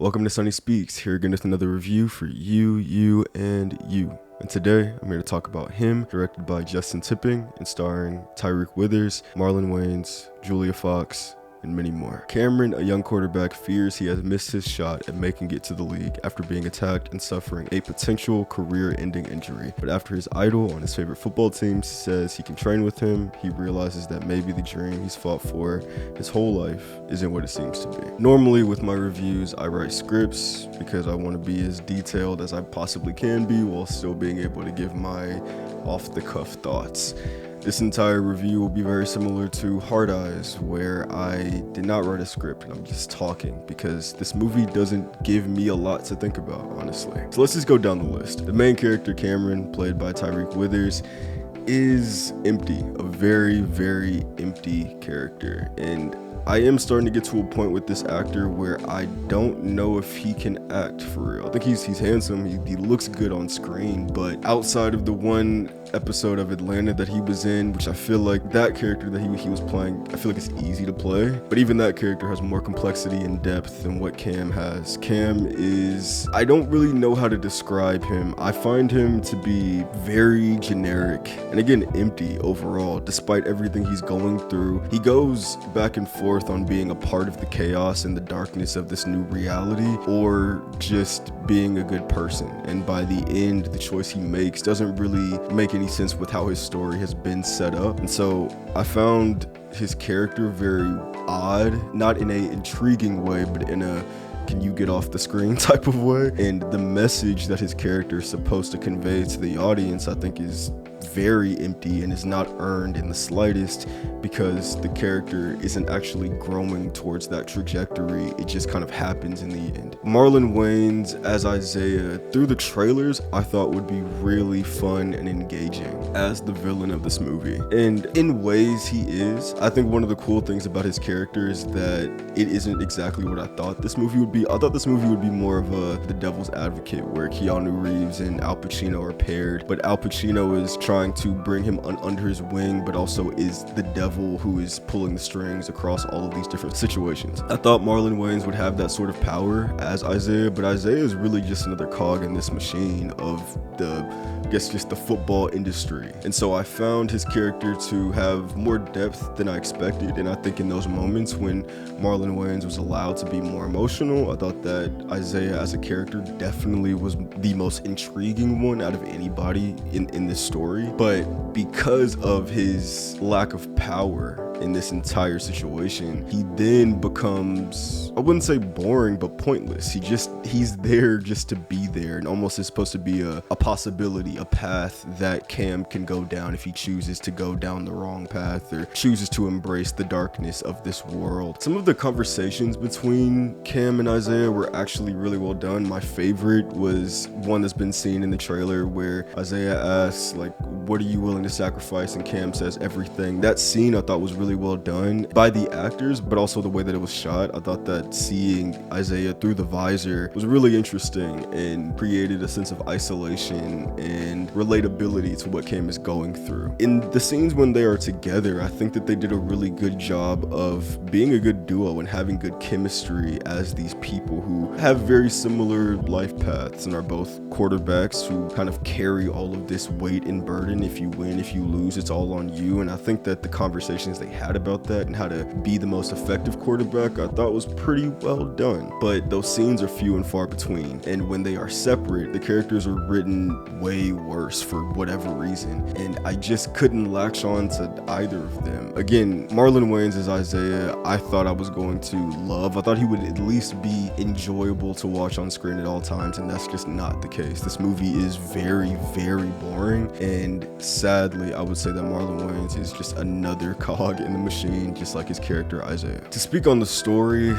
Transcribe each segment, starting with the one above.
Welcome to SunnySpeaks, here again with another review for you, and you. And today, I'm here to talk about Him, directed by Justin Tipping and starring Tariq Withers, Marlon Wayans, Julia Fox, and many more. Cameron, a young quarterback, fears he has missed his shot at making it to the league after being attacked and suffering a potential career-ending injury. But after his idol on his favorite football team says he can train with him, he realizes that maybe the dream he's fought for his whole life isn't what it seems to be. Normally with my reviews, I write scripts because I want to be as detailed as I possibly can be while still being able to give my off-the-cuff thoughts. This entire review will be very similar to Hard Eyes, where I did not write a script and I'm just talking because this movie doesn't give me a lot to think about, honestly. So let's just go down the list. The main character, Cameron, played by Tariq Withers, is empty, a very, very empty character. And I am starting to get to a point with this actor where I don't know if he can act for real. I think he's handsome, he looks good on screen, but outside of the one episode of Atlanta that he was in, which I feel like that character that he was playing, I feel like it's easy to play, but even that character has more complexity and depth than what Cam has. Cam is, I don't really know how to describe him. I find him to be very generic and again empty overall. Despite everything he's going through, he goes back and forth on being a part of the chaos and the darkness of this new reality or just being a good person, and by the end the choice he makes doesn't really make any sense with how his story has been set up. And so I found his character very odd, not in a intriguing way, but in a can you get off the screen type of way. And the message that his character is supposed to convey to the audience, I think, is very empty and is not earned in the slightest because the character isn't actually growing towards that trajectory. It just kind of happens in the end. Marlon Wayans as Isiah, through the trailers, I thought would be really fun and engaging as the villain of this movie. And in ways he is. I think one of the cool things about his character is that it isn't exactly what I thought this movie would be. I thought this movie would be more of the devil's advocate where Keanu Reeves and Al Pacino are paired, but Al Pacino is trying to bring him under his wing, but also is the devil who is pulling the strings across all of these different situations. I thought Marlon Wayans would have that sort of power as Isiah, but Isiah is really just another cog in this machine of just the football industry. And so I found his character to have more depth than I expected, and I think in those moments when Marlon Wayans was allowed to be more emotional, I thought that Isiah as a character definitely was the most intriguing one out of anybody in this story. But because of his lack of power in this entire situation, he then becomes, I wouldn't say boring, but pointless. He's there just to be there, and almost is supposed to be a possibility, a path that Cam can go down if he chooses to go down the wrong path or chooses to embrace the darkness of this world. Some of the conversations between Cam and Isiah were actually really well done. My favorite was one that's been seen in the trailer where Isiah asks, like, what are you willing to sacrifice? And Cam says everything. That scene I thought was really well done by the actors, but also the way that it was shot. I thought that seeing Isiah through the visor was really interesting and created a sense of isolation and relatability to what Cam is going through. In the scenes when they are together, I think that they did a really good job of being a good duo and having good chemistry as these people who have very similar life paths and are both quarterbacks who kind of carry all of this weight and burden. If you win, if you lose, it's all on you. And I think that the conversations they had about that and how to be the most effective quarterback, I thought was pretty well done. But those scenes are few and far between. And when they are separate, the characters are written way worse for whatever reason. And I just couldn't latch on to either of them. Again, Marlon Wayans as Isiah, I thought I was going to love. I thought he would at least be enjoyable to watch on screen at all times, and that's just not the case. This movie is very, very boring, and sadly, I would say that Marlon Wayans is just another cog in the machine, just like his character Isiah. To speak on the story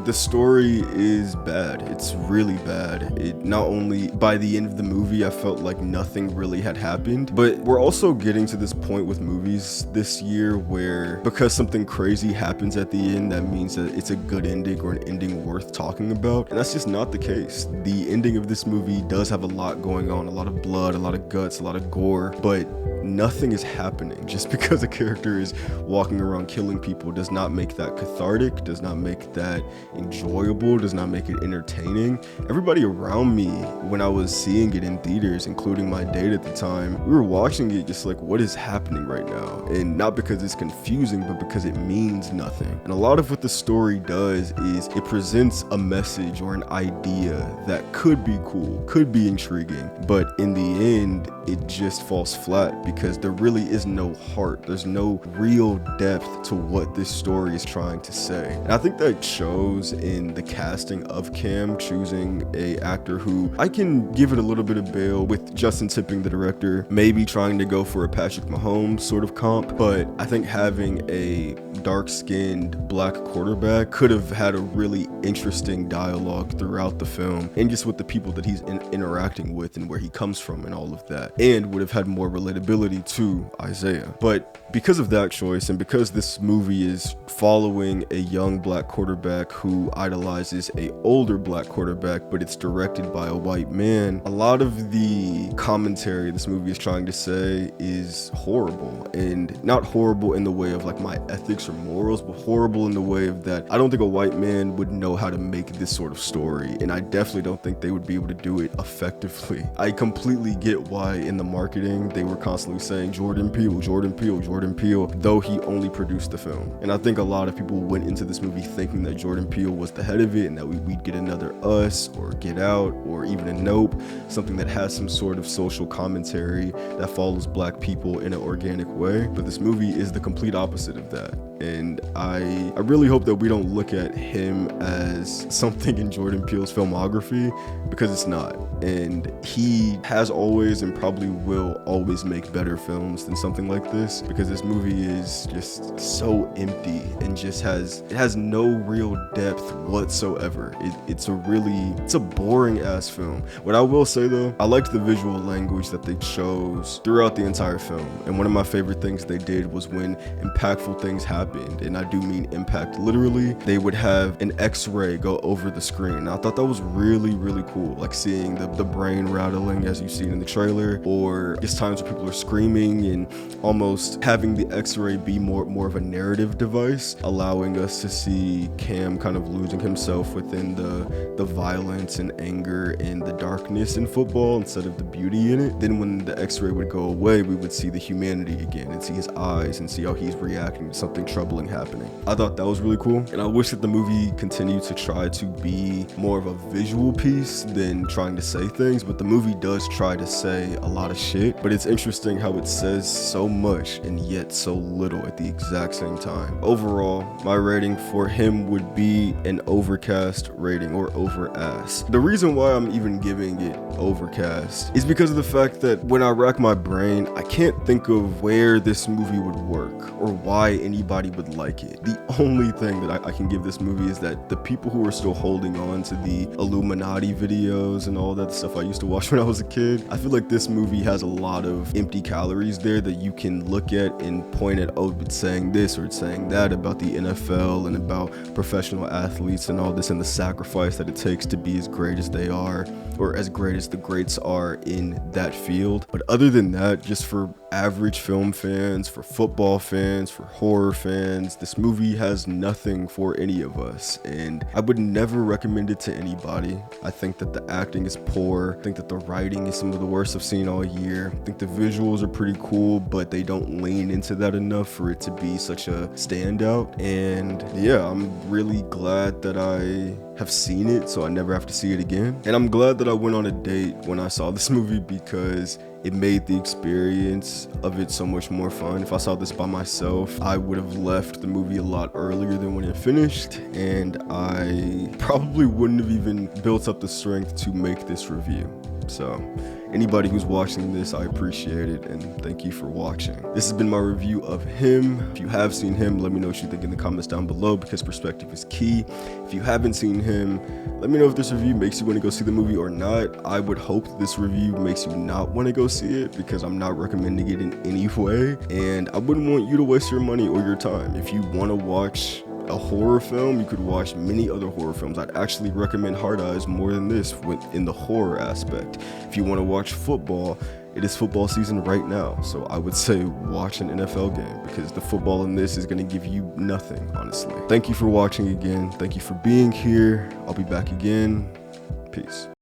is bad. It's really bad. It not only by the end of the movie, I felt like nothing really had happened, but we're also getting to this point with movies this year where because something crazy happens at the end, that means that it's a good ending or an ending worth talking about. And that's just not the case. The ending of this movie does have a lot going on, a lot of blood, a lot of guts, a lot of gore, but nothing is happening. Just because a character is walking around killing people does not make that cathartic, does not make that enjoyable, does not make it entertaining. Everybody around me, when I was seeing it in theaters, including my date at the time, we were watching it just like, what is happening right now? And not because it's confusing, but because it means nothing. And a lot of what the story does is it presents a message or an idea that could be cool, could be intriguing, but in the end, it just falls flat because there really is no heart. There's no real depth to what this story is trying to say. And I think that shows in the casting of Cam, choosing a actor who I can give it a little bit of bail with Justin Tipping, the director, maybe trying to go for a Patrick Mahomes sort of comp, but I think having a dark-skinned black quarterback could have had a really interesting dialogue throughout the film, and just with the people that he's interacting with and where he comes from and all of that, and would have had more relatability to Isiah. But because of that choice, and because this movie is following a young black quarterback who idolizes a older black quarterback, but it's directed by a white man, a lot of the commentary this movie is trying to say is horrible, and not horrible in the way of like my ethics or morals, but horrible in the way of that I don't think a white man would know how to make this sort of story, and I definitely don't think they would be able to do it effectively. I completely get why in the marketing they were constantly saying Jordan Peele, Jordan Peele, Jordan Peele, though he only produced the film. And I think a lot of people went into this movie thinking that Jordan Peele was the head of it and that we'd get another Us or Get Out or even a Nope, something that has some sort of social commentary that follows black people in an organic way. But this movie is the complete opposite of that. And I really hope that we don't look at him as something in Jordan Peele's filmography, because it's not. And he has always and probably will always make better films than something like this, because this movie is just so empty and just has no real depth whatsoever. It's a boring ass film. What I will say though, I liked the visual language that they chose throughout the entire film. And one of my favorite things they did was when impactful things happened, and I do mean impact literally, they would have an X-ray go over the screen. And I thought that was really, really cool. Like seeing the brain rattling as you see it in the trailer, or just times where people are screaming, and almost having the X-ray be more of a narrative device, allowing us to see Cam kind of losing himself within the violence and anger and the darkness in football instead of the beauty in it. Then when the X-ray would go away, we would see the humanity again and see his eyes and see how he's reacting to something troubling happening. I thought that was really cool, and I wish that the movie continued to try to be more of a visual piece than trying to say things, but the movie does try to say a lot of shit. But it's interesting how it says so much and yet so little at the exact same time. Overall, my rating for him would be an Overcast rating, or over-ass. The reason why I'm even giving it Overcast is because of the fact that when I rack my brain, I can't think of where this movie would work or why anybody would like it. The only thing that I can give this movie is that the people who are still holding on to the Illuminati videos and all that stuff I used to watch when I was a kid, I feel like this movie has a lot of empty calories there that you can look at and point at, oh, it's saying this or it's saying that about the NFL and about professional athletes and all this, and the sacrifice that it takes to be as great as they are, or as great as the greats are in that field. But other than that, just for average film fans, for football fans, for horror fans, this movie has nothing for any of us, and I would never recommend it to anybody. I think that the acting is poor. I think that the writing is some of the worst I've seen all year. I think the visuals are pretty cool, but they don't lean into that enough for it to be such a standout. And yeah, I'm really glad that I have seen it, so I never have to see it again. And I'm glad that I went on a date when I saw this movie, because it made the experience of it so much more fun. If I saw this by myself, I would have left the movie a lot earlier than when it finished, and I probably wouldn't have even built up the strength to make this review. So anybody who's watching this, I appreciate it, and thank you for watching. This has been my review of him. If you have seen him, let me know what you think in the comments down below, because perspective is key. If you haven't seen him, let me know if this review makes you want to go see the movie or not. I would hope this review makes you not want to go see it, because I'm not recommending it in any way, and I wouldn't want you to waste your money or your time. If you want to watch a horror film, you could watch many other horror films. I'd actually recommend Hard Eyes more than this in the horror aspect. If you want to watch football, it is football season right now, so I would say watch an NFL game, because the football in this is going to give you nothing, honestly. Thank you for watching again. Thank you for being here. I'll be back again. Peace.